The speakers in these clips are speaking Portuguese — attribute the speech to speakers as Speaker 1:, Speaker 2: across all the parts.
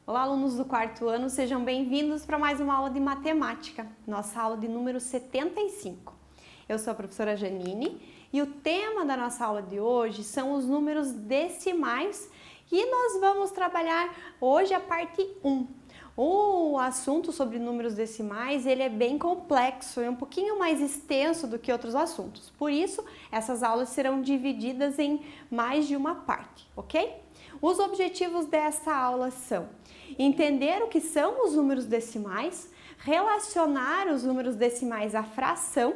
Speaker 1: Olá, alunos do quarto ano, sejam bem-vindos para mais uma aula de matemática, nossa aula de número 75. Eu sou a professora Janine e o tema da nossa aula de hoje são os números decimais e nós vamos trabalhar hoje a parte 1. O assunto sobre números decimais, ele é bem complexo, é um pouquinho mais extenso do que outros assuntos. Por isso, essas aulas serão divididas em mais de uma parte, ok? Os objetivos dessa aula são entender o que são os números decimais, relacionar os números decimais à fração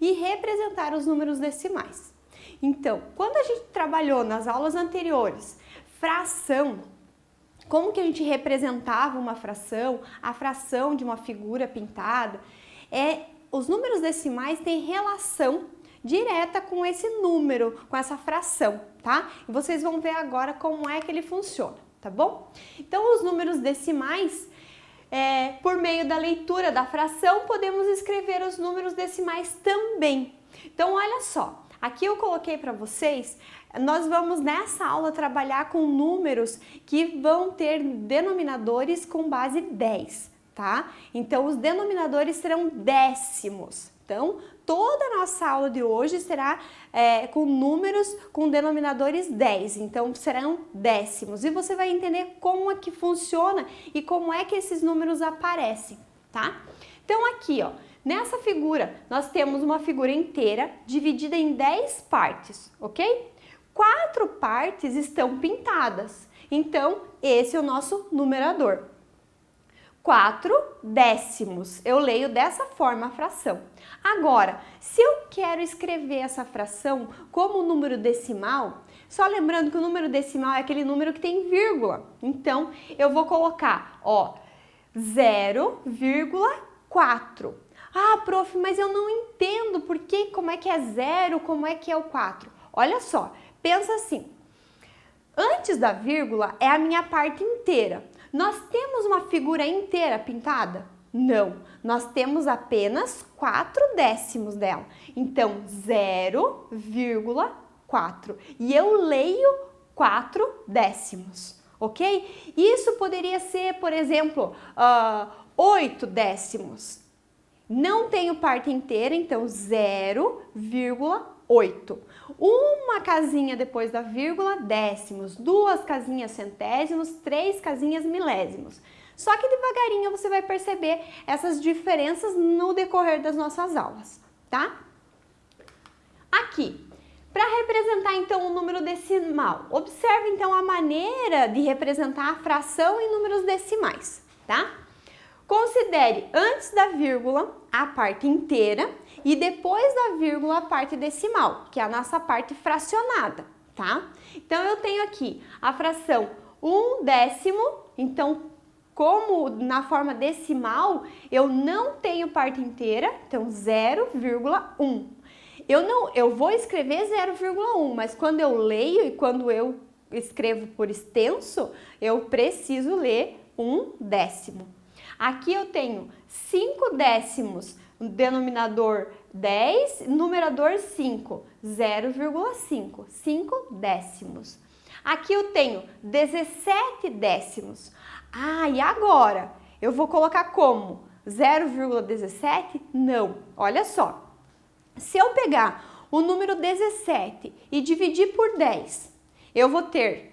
Speaker 1: e representar os números decimais. Então, quando a gente trabalhou nas aulas anteriores, fração, como que a gente representava uma fração, a fração de uma figura pintada, os números decimais têm relação direta com esse número, com essa fração, tá? E vocês vão ver agora como é que ele funciona, tá bom? Então, os números decimais, por meio da leitura da fração, podemos escrever os números decimais também. Então, olha só, aqui eu coloquei para vocês, nós vamos nessa aula trabalhar com números que vão ter denominadores com base 10, tá? Então, os denominadores serão décimos. Então, toda a nossa aula de hoje será com números com denominadores 10, então serão décimos. E você vai entender como é que funciona e como é que esses números aparecem, tá? Então aqui, ó, nessa figura, nós temos uma figura inteira dividida em 10 partes, ok? 4 partes estão pintadas, então esse é o nosso numerador. 4 décimos, eu leio dessa forma a fração. Agora, se eu quero escrever essa fração como número decimal, só lembrando que o número decimal é aquele número que tem vírgula. Então, eu vou colocar, ó, 0,4. Ah, prof, mas eu não entendo por que, como é que é 0, como é que é o 4. Olha só, pensa assim, antes da vírgula é a minha parte inteira. Nós temos uma figura inteira pintada? Não, nós temos apenas 4 décimos dela. Então, 0,4. E eu leio 4 décimos, ok? Isso poderia ser, por exemplo, 8 décimos. Não tenho parte inteira, então 0,8. Uma casinha depois da vírgula, décimos. 2 casinhas centésimos, 3 casinhas milésimos. Só que devagarinho você vai perceber essas diferenças no decorrer das nossas aulas, tá? Aqui, para representar então o número decimal, observe então a maneira de representar a fração em números decimais, tá? Considere antes da vírgula a parte inteira e depois da vírgula a parte decimal, que é a nossa parte fracionada, tá? Então, eu tenho aqui a fração 1 décimo, então, como na forma decimal, eu não tenho parte inteira, então 0,1. Eu vou escrever 0,1, mas quando eu leio e quando eu escrevo por extenso, eu preciso ler 1 décimo. Aqui eu tenho 5 décimos, denominador 10, numerador 5, 0,5, 5 décimos. Aqui eu tenho 17 décimos. Ah, e agora? Eu vou colocar como? 0,17? Não, olha só. Se eu pegar o número 17 e dividir por 10, eu vou ter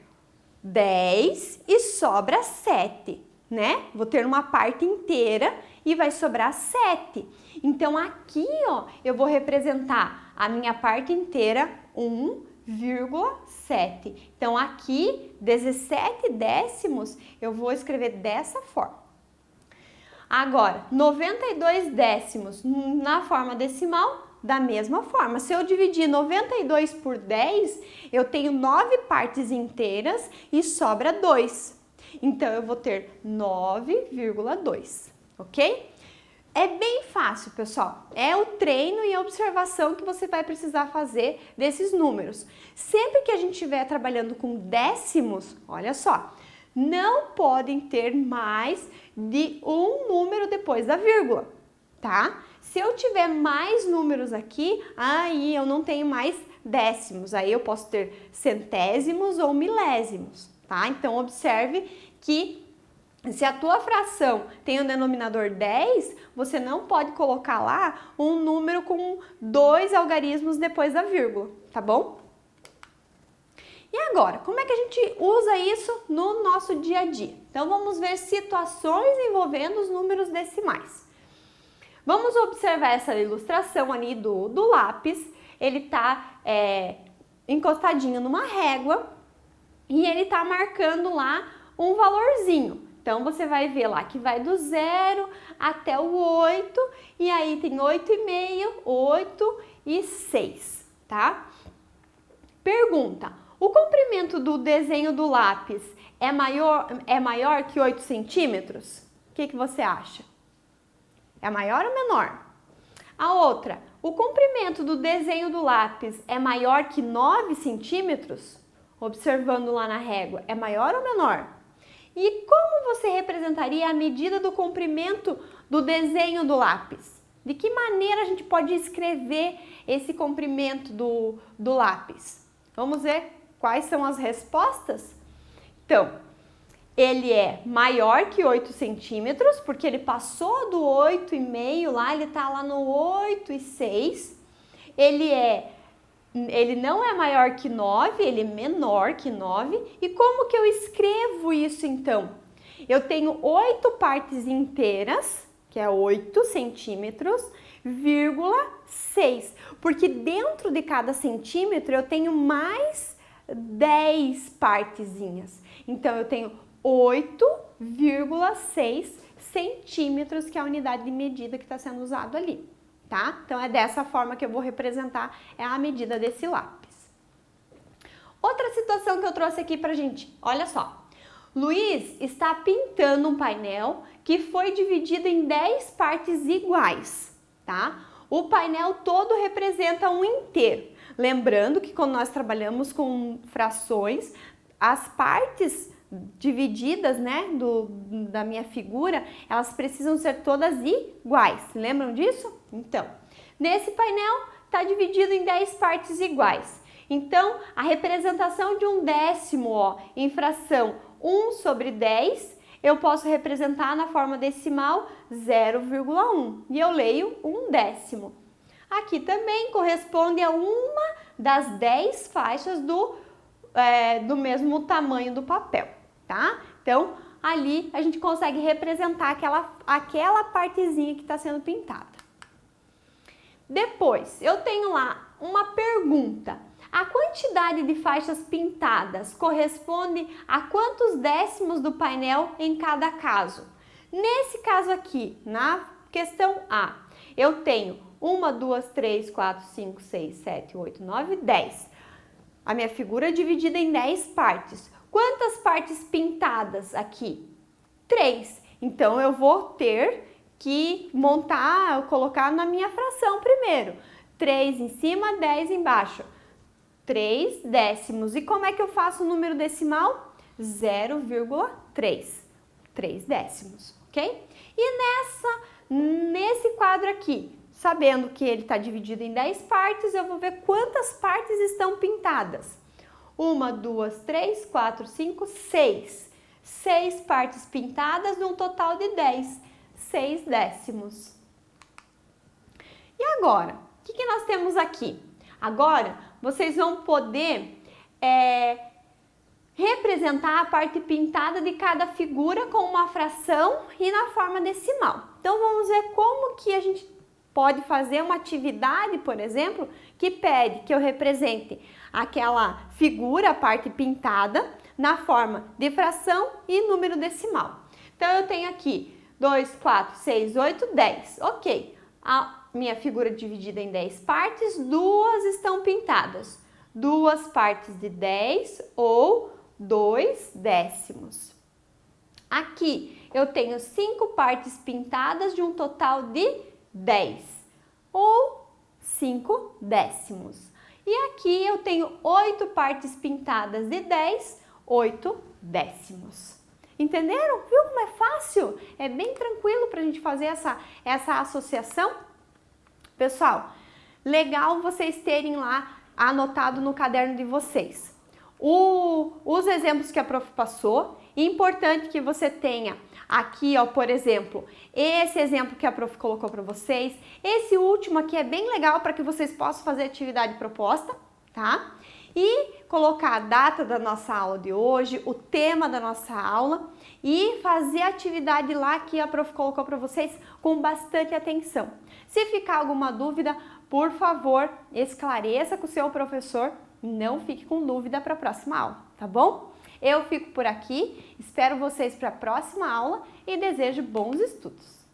Speaker 1: 10 e sobra 7. Né? Vou ter uma parte inteira e vai sobrar 7. Então, aqui, ó, eu vou representar a minha parte inteira 1,7. Então, aqui, 17 décimos, eu vou escrever dessa forma. Agora, 92 décimos na forma decimal, da mesma forma. Se eu dividir 92 por 10, eu tenho 9 partes inteiras e sobra 2. Então, eu vou ter 9,2, ok? É bem fácil, pessoal. É o treino e a observação que você vai precisar fazer desses números. Sempre que a gente estiver trabalhando com décimos, olha só, não podem ter mais de um número depois da vírgula, tá? Se eu tiver mais números aqui, aí eu não tenho mais décimos, aí eu posso ter centésimos ou milésimos, tá? Então, observe que Se a tua fração tem o denominador 10, você não pode colocar lá um número com 2 algarismos depois da vírgula, tá bom? E agora, como é que a gente usa isso no nosso dia a dia? Então, vamos ver situações envolvendo os números decimais. Vamos observar essa ilustração ali do lápis. Ele está encostadinho numa régua e ele está marcando lá um valorzinho. Então, você vai ver lá que vai do 0 até o 8, e aí tem 8,5, 8 e 6, tá? Pergunta: o comprimento do desenho do lápis é maior que 8 centímetros? O que você acha? É maior ou menor? A outra: o comprimento do desenho do lápis é maior que 9 centímetros? Observando lá na régua, é maior ou menor? E como você representaria a medida do comprimento do desenho do lápis? De que maneira a gente pode escrever esse comprimento do lápis? Vamos ver quais são as respostas? Então, ele é maior que 8 centímetros, porque ele passou do 8,5 lá, ele está lá no 8,6. Ele não é maior que 9, ele é menor que 9. E como que eu escrevo isso então? Eu tenho 8 partes inteiras, que é 8 centímetros, vírgula 6. Porque dentro de cada centímetro eu tenho mais 10 partezinhas. Então eu tenho 8,6 centímetros, que é a unidade de medida que está sendo usado ali. Tá? Então é dessa forma que eu vou representar a medida desse lápis. Outra situação que eu trouxe aqui pra gente, olha só. Luiz está pintando um painel que foi dividido em 10 partes iguais, tá? O painel todo representa um inteiro. Lembrando que quando nós trabalhamos com frações, as partes divididas, né, da minha figura, elas precisam ser todas iguais. Lembram disso? Então, nesse painel está dividido em 10 partes iguais. Então, a representação de um décimo, ó, em fração 1 sobre 10, eu posso representar na forma decimal 0,1. E eu leio 1/10. Aqui também corresponde a uma das 10 faixas do mesmo tamanho do papel, tá? Então, ali a gente consegue representar aquela partezinha que está sendo pintada. Depois, eu tenho lá uma pergunta. A quantidade de faixas pintadas corresponde a quantos décimos do painel em cada caso? Nesse caso aqui, na questão A, eu tenho 1, 2, 3, 4, 5, 6, 7, 8, 9, 10. A minha figura é dividida em 10 partes. Quantas partes pintadas aqui? 3. Então, eu vou ter que colocar na minha fração primeiro. 3 em cima, 10 embaixo. 3 décimos. E como é que eu faço o número decimal? 0,3. 3 décimos, ok? E nesse quadro aqui, sabendo que ele está dividido em 10 partes, eu vou ver quantas partes estão pintadas. 1, 2, 3, 4, 5, 6. 6 partes pintadas num total de 10. 6 décimos. E agora, o que nós temos aqui? Agora, vocês vão poder representar a parte pintada de cada figura com uma fração e na forma decimal. Então, vamos ver como que a gente pode fazer uma atividade, por exemplo, que pede que eu represente aquela figura, a parte pintada, na forma de fração e número decimal. Então, eu tenho aqui 2, 4, 6, 8, 10. Ok, a minha figura dividida em 10 partes, 2 estão pintadas. 2 partes de 10 ou 2 décimos. Aqui eu tenho 5 partes pintadas de um total de 10 ou 5 décimos. E aqui eu tenho 8 partes pintadas de 10, 8 décimos. Entenderam? Viu como é fácil? É bem tranquilo para a gente fazer essa associação. Pessoal, legal vocês terem lá anotado no caderno de vocês. os exemplos que a prof passou. Importante que você tenha aqui, ó, por exemplo, esse exemplo que a prof colocou para vocês. Esse último aqui é bem legal para que vocês possam fazer atividade proposta, tá? E colocar a data da nossa aula de hoje, o tema da nossa aula e fazer a atividade lá que a prof colocou para vocês com bastante atenção. Se ficar alguma dúvida, por favor, esclareça com o seu professor, não fique com dúvida para a próxima aula, tá bom? Eu fico por aqui, espero vocês para a próxima aula e desejo bons estudos!